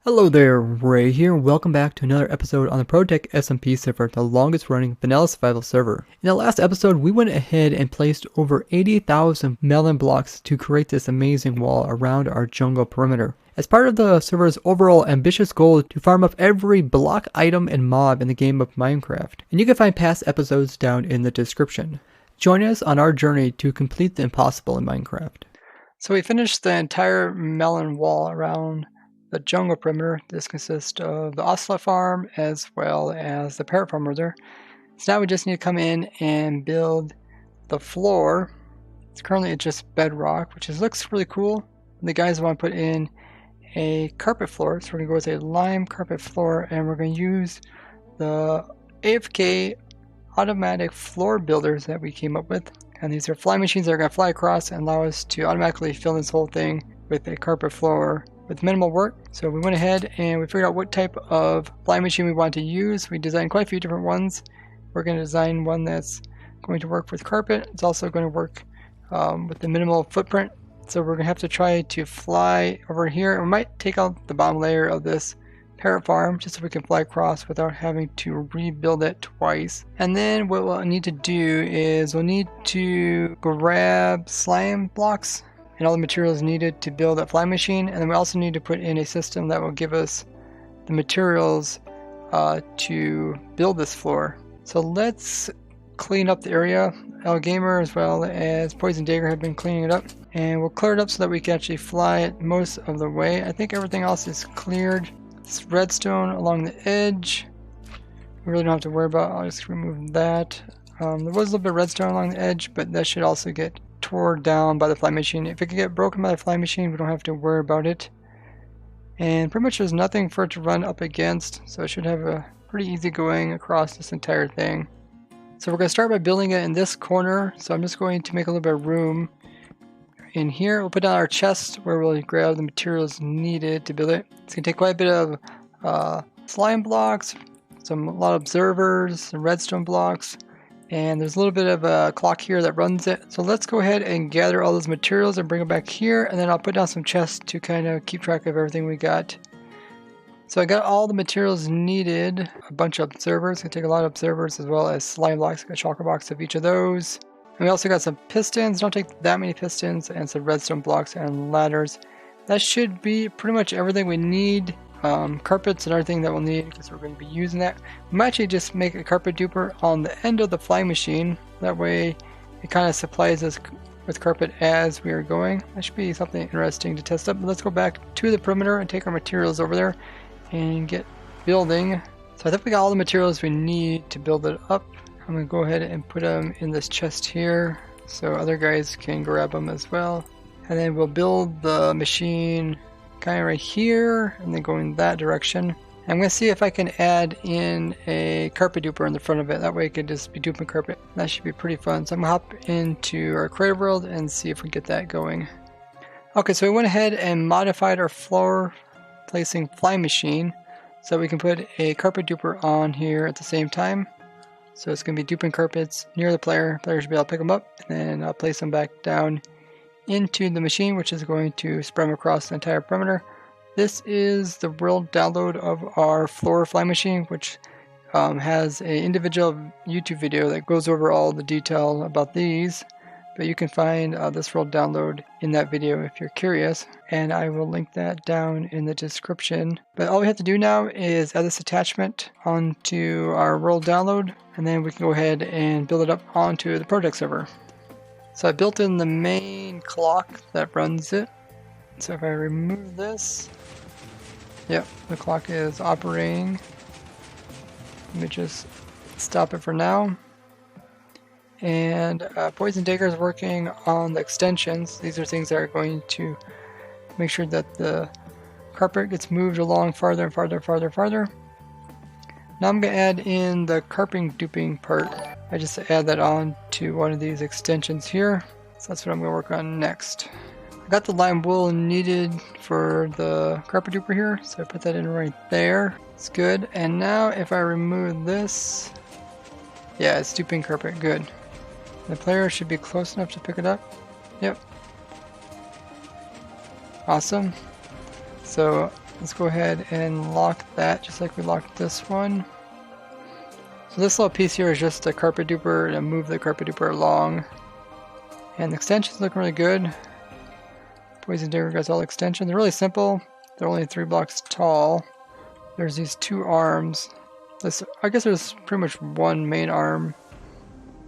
Hello there, Ray here. Welcome back to another episode on the ProtoTech SMP server, the longest running vanilla survival server. In the last episode, we went ahead and placed over 80,000 melon blocks to create this amazing wall around our jungle perimeter. As part of the server's overall ambitious goal to farm up every block, item, and mob in the game of Minecraft. And you can find past episodes down in the description. Join us on our journey to complete the impossible in Minecraft. So we finished the entire melon wall around the jungle perimeter. This consists of the ocelot farm as well as the parrot farm there. So now we just need to come in and build the floor. It's currently just bedrock, which looks really cool. The guys want to put in a carpet floor, so we're going to go with a lime carpet floor, and we're going to use the AFK automatic floor builders that we came up with. And these are fly machines that are going to fly across and allow us to automatically fill this whole thing with a carpet floor with minimal work. So we went ahead and we figured out what type of fly machine we want to use. We designed quite a few different ones. We're going to design one that's going to work with carpet. It's also going to work with the minimal footprint. So we're going to have to try to fly over here. And we might take out the bottom layer of this parrot farm just so we can fly across without having to rebuild it twice. And then what we'll need to do is we'll need to grab slime blocks and all the materials needed to build that fly machine, and then we also need to put in a system that will give us the materials to build this floor. So let's clean up the area. El Gamer as well as Poison Dagger have been cleaning it up, and we'll clear it up so that we can actually fly it most of the way. I think everything else is cleared. It's redstone along the edge. We really don't have to worry about. I'll just remove that. There was a little bit of redstone along the edge, but that should also get tore down by the fly machine. If it could get broken by the fly machine, we don't have to worry about it. And pretty much there's nothing for it to run up against, so it should have a pretty easy going across this entire thing. So we're going to start by building it in this corner. So I'm just going to make a little bit of room in here. We'll put down our chest where we'll grab the materials needed to build it. It's going to take quite a bit of slime blocks, a lot of observers, some redstone blocks, and there's a little bit of a clock here that runs it. So let's go ahead and gather all those materials and bring them back here, and then I'll put down some chests to kind of keep track of everything we got. So I got all the materials needed, a bunch of observers. Gonna take a lot of observers as well as slime blocks. Got a shulker box of each of those. And we also got some pistons. Don't take that many pistons, and some redstone blocks and ladders. That should be pretty much everything we need. Carpets and everything that we'll need because we're going to be using that. We might actually just make a carpet duper on the end of the fly machine. That way it kind of supplies us with carpet as we are going. That should be something interesting to test up. But let's go back to the perimeter and take our materials over there and get building. So I think we got all the materials we need to build it up. I'm going to go ahead and put them in this chest here so other guys can grab them as well. And then we'll build the machine kind of right here and then go in that direction. I'm going to see if I can add in a carpet duper in the front of it. That way it could just be duping carpet. That should be pretty fun. So I'm going to hop into our creative world and see if we get that going. Okay, so we went ahead and modified our floor placing fly machine so we can put a carpet duper on here at the same time. So it's going to be duping carpets near the player. Player should be able to pick them up, and then I'll place them back down into the machine, which is going to spread them across the entire perimeter. This is the world download of our floor fly machine, which has an individual YouTube video that goes over all the detail about these. But you can find this world download in that video if you're curious, and I will link that down in the description. But all we have to do now is add this attachment onto our world download, and then we can go ahead and build it up onto the ProtoTech server. So I built in the main clock that runs it. So if I remove this, yep, the clock is operating. Let me just stop it for now. And Poison Dagger is working on the extensions. These are things that are going to make sure that the carpet gets moved along farther and farther and farther and farther. Now I'm going to add in the carpet duping part. I just add that on to one of these extensions here. So that's what I'm going to work on next. I got the lime wool needed for the carpet duper here, so I put that in right there. It's good. And now if I remove this, yeah, it's duping carpet. Good. The player should be close enough to pick it up. Yep. Awesome. So Let's go ahead and lock that just like we locked this one. So this little piece here is just a carpet duper to move the carpet duper along. And the extensions look really good. Poison Dagger got all extensions. They're really simple. They're only 3 blocks tall. There's these 2 arms. I guess there's pretty much one main arm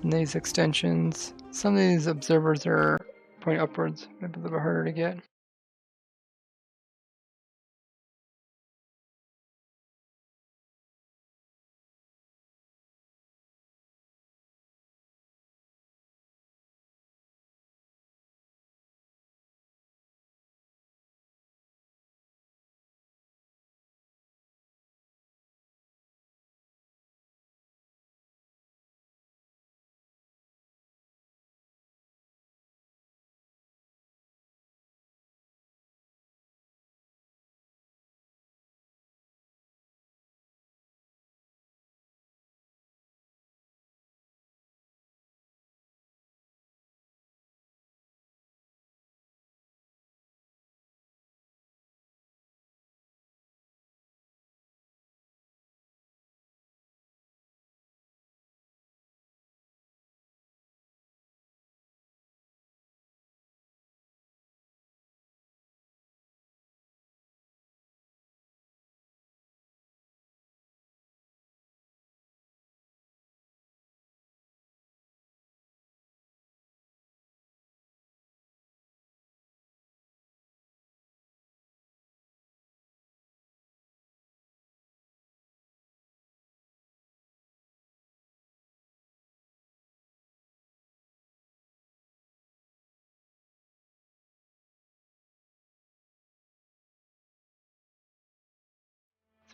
in these extensions. Some of these observers are pointing upwards. Maybe a little bit harder to get.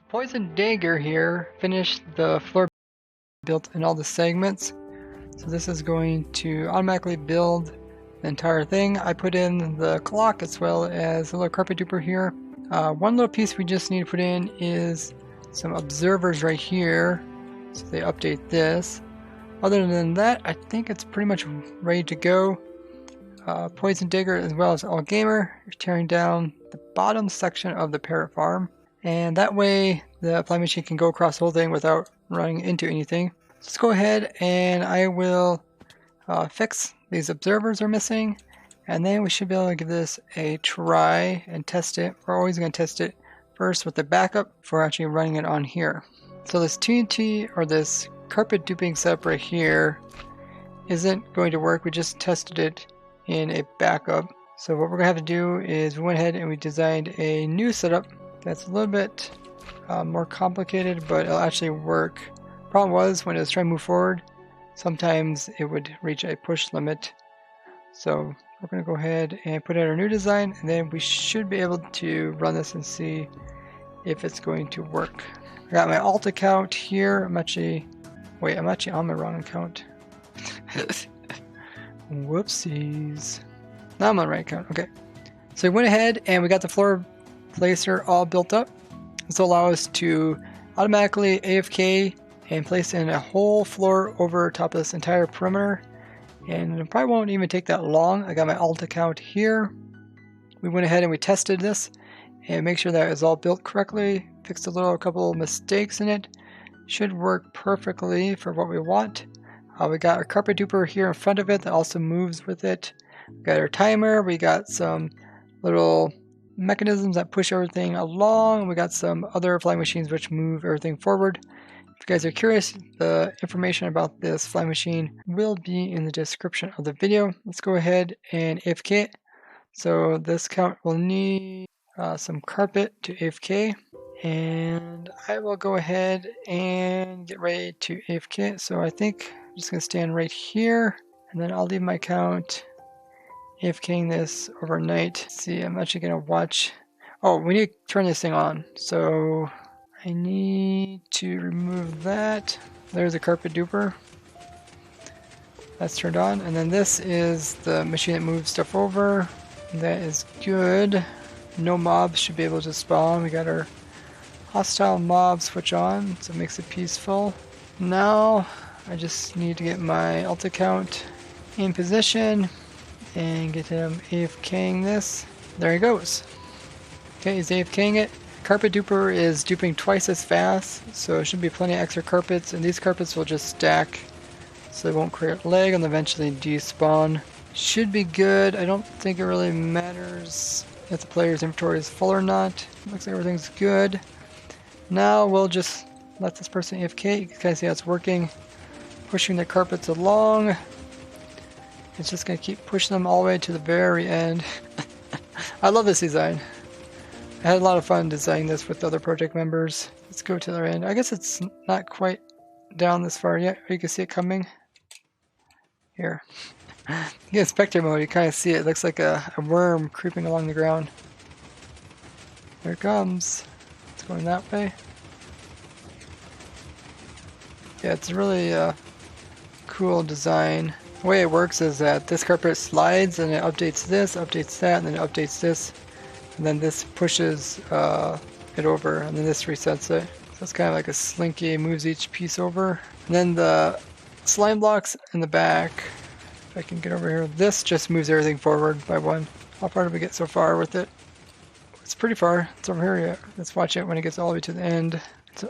Poison Dagger here finished the floor built in all the segments. So this is going to automatically build the entire thing. I put in the clock as well as a little carpet duper here. One little piece we just need to put in is some observers right here. So they update this. Other than that, I think it's pretty much ready to go. Poison Dagger as well as All Gamer are tearing down the bottom section of the parrot farm. And that way the flying machine can go across the whole thing without running into anything. Let's go ahead and I will fix these observers are missing. And then we should be able to give this a try and test it. We're always going to test it first with the backup before actually running it on here. So this TNT or this carpet duping setup right here isn't going to work. We just tested it in a backup. So what we're going to have to do is we went ahead and we designed a new setup that's a little bit more complicated, but it'll actually work. Problem was when it was trying to move forward, sometimes it would reach a push limit. So we're going to go ahead and put in our new design, and then we should be able to run this and see if it's going to work. I got my alt account here. I'm actually on my wrong account. Whoopsies. Now I'm on the right account. Okay. So we went ahead and we got the floor placer all built up. This will allow us to automatically AFK and place in a whole floor over top of this entire perimeter. And it probably won't even take that long. I got my alt account here. We went ahead and we tested this and make sure that it's all built correctly. Fixed a couple mistakes in it. Should work perfectly for what we want. We got our carpet duper here in front of it that also moves with it. We got our timer. We got some little mechanisms that push everything along. We got some other flying machines which move everything forward. If you guys are curious, the information about this flying machine will be in the description of the video. Let's go ahead and AFK it. So this count will need some carpet to AFK, and I will go ahead and get ready to AFK it. So I think I'm just going to stand right here, and then I'll leave my count AFKing this overnight. Let's see, I'm actually going to watch. Oh, we need to turn this thing on. So I need to remove that. There's a carpet duper. That's turned on. And then this is the machine that moves stuff over. That is good. No mobs should be able to spawn. We got our hostile mob switch on, so it makes it peaceful. Now I just need to get my alt account in position and get him AFKing this. There he goes. Okay, he's AFKing it. Carpet duper is duping twice as fast, so there should be plenty of extra carpets, and these carpets will just stack so they won't create lag and eventually despawn. Should be good. I don't think it really matters if the player's inventory is full or not. Looks like everything's good. Now we'll just let this person AFK. You can kind of see how it's working. Pushing the carpets along. It's just going to keep pushing them all the way to the very end. I love this design. I had a lot of fun designing this with other project members. Let's go to the other end. I guess it's not quite down this far yet. You can see it coming. Here. Yeah, spectre mode, you kind of see it. It looks like a worm creeping along the ground. There it comes. It's going that way. Yeah, it's a really cool design. The way it works is that this carpet slides and it updates this, updates that, and then it updates this. And then this pushes it over, and then this resets it. So it's kind of like a slinky, moves each piece over. And then the slime blocks in the back, if I can get over here, this just moves everything forward by one. How far did we get so far with it? It's pretty far. It's over here yet. Let's watch it when it gets all the way to the end.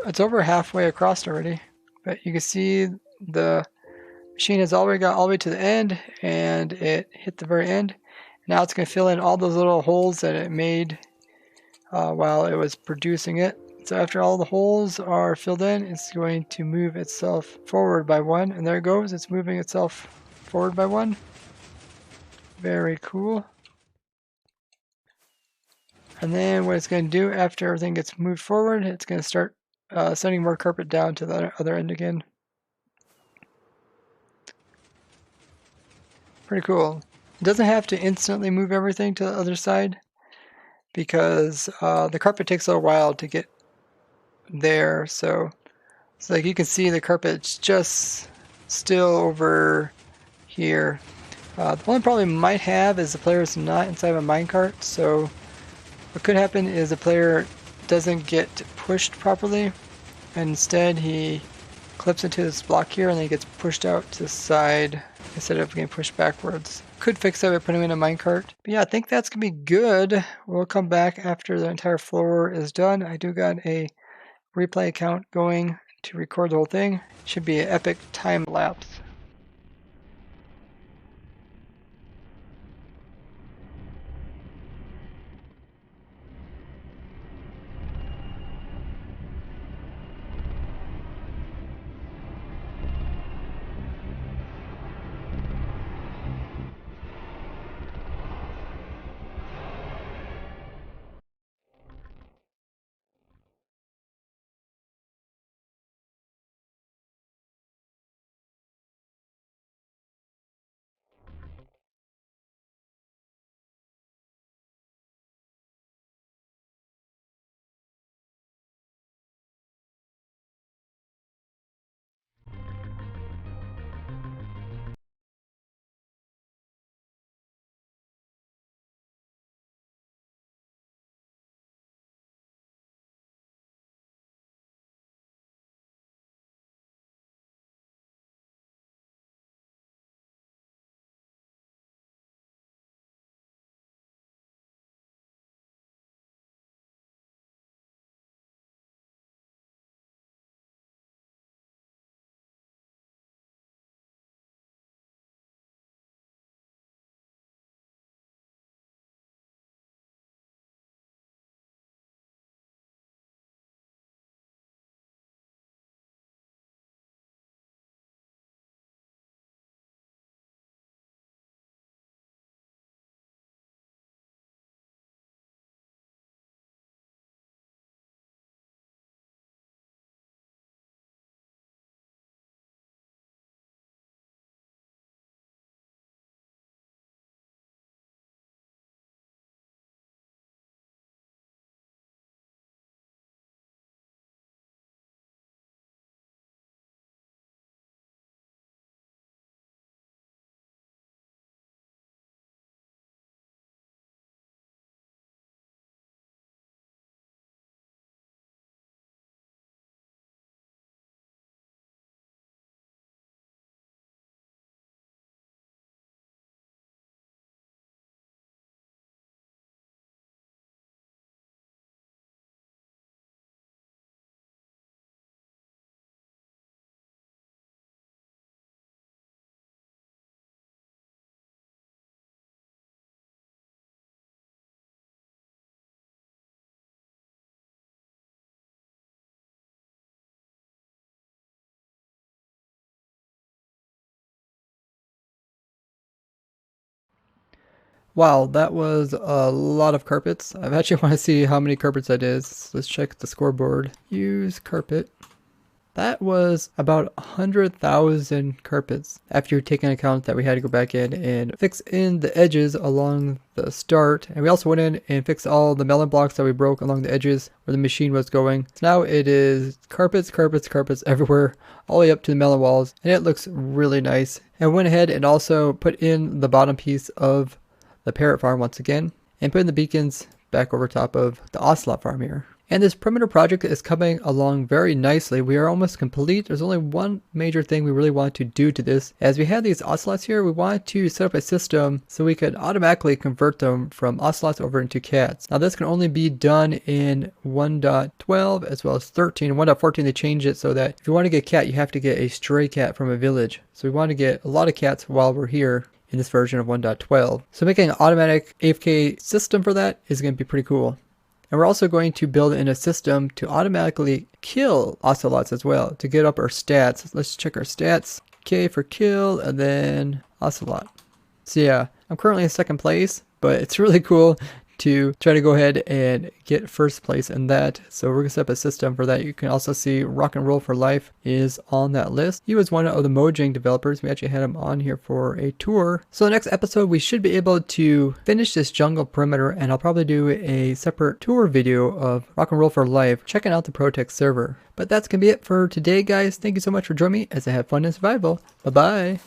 It's over halfway across already. But you can see the machine has already got all the way to the end, and it hit the very end. Now it's going to fill in all those little holes that it made while it was producing it. So after all the holes are filled in, it's going to move itself forward by one. And there it goes. It's moving itself forward by one. Very cool. And then what it's going to do after everything gets moved forward, it's going to start sending more carpet down to the other end again. Pretty cool. It doesn't have to instantly move everything to the other side because the carpet takes a little while to get there. So it's like you can see the carpet's just still over here. The only problem you might have is the player is not inside of a minecart. So what could happen is the player doesn't get pushed properly, and instead he clips into this block here and then he gets pushed out to the side instead of getting pushed backwards. Could fix that by putting him in a minecart. But yeah, I think that's gonna be good. We'll come back after the entire floor is done. I do got a replay account going to record the whole thing. Should be an epic time lapse. Wow, that was a lot of carpets. I actually want to see how many carpets that is. Let's check the scoreboard. Use carpet. That was about 100,000 carpets after taking account that we had to go back in and fix in the edges along the start. And we also went in and fixed all the melon blocks that we broke along the edges where the machine was going. So now it is carpets, carpets, carpets everywhere, all the way up to the melon walls. And it looks really nice. And went ahead and also put in the bottom piece of the parrot farm once again. And put in the beacons back over top of the ocelot farm here. And this perimeter project is coming along very nicely. We are almost complete. There's only one major thing we really want to do to this. As we have these ocelots here, we want to set up a system so we could automatically convert them from ocelots over into cats. Now this can only be done in 1.12 as well as 13. In 1.14 they changed it so that if you want to get a cat, you have to get a stray cat from a village. So we want to get a lot of cats while we're here in this version of 1.12. So making an automatic AFK system for that is going to be pretty cool. And we're also going to build in a system to automatically kill ocelots as well to get up our stats. Let's check our stats. K for kill and then ocelot. So yeah, I'm currently in second place, but it's really cool to try to go ahead and get first place in that. So we're going to set up a system for that. You can also see Rock and Roll for Life is on that list. He was one of the Mojang developers. We actually had him on here for a tour. So the next episode we should be able to finish this jungle perimeter, and I'll probably do a separate tour video of Rock and Roll for Life, checking out the ProtoTech server. But that's going to be it for today, guys. Thank you so much for joining me as I have fun in survival. Bye bye.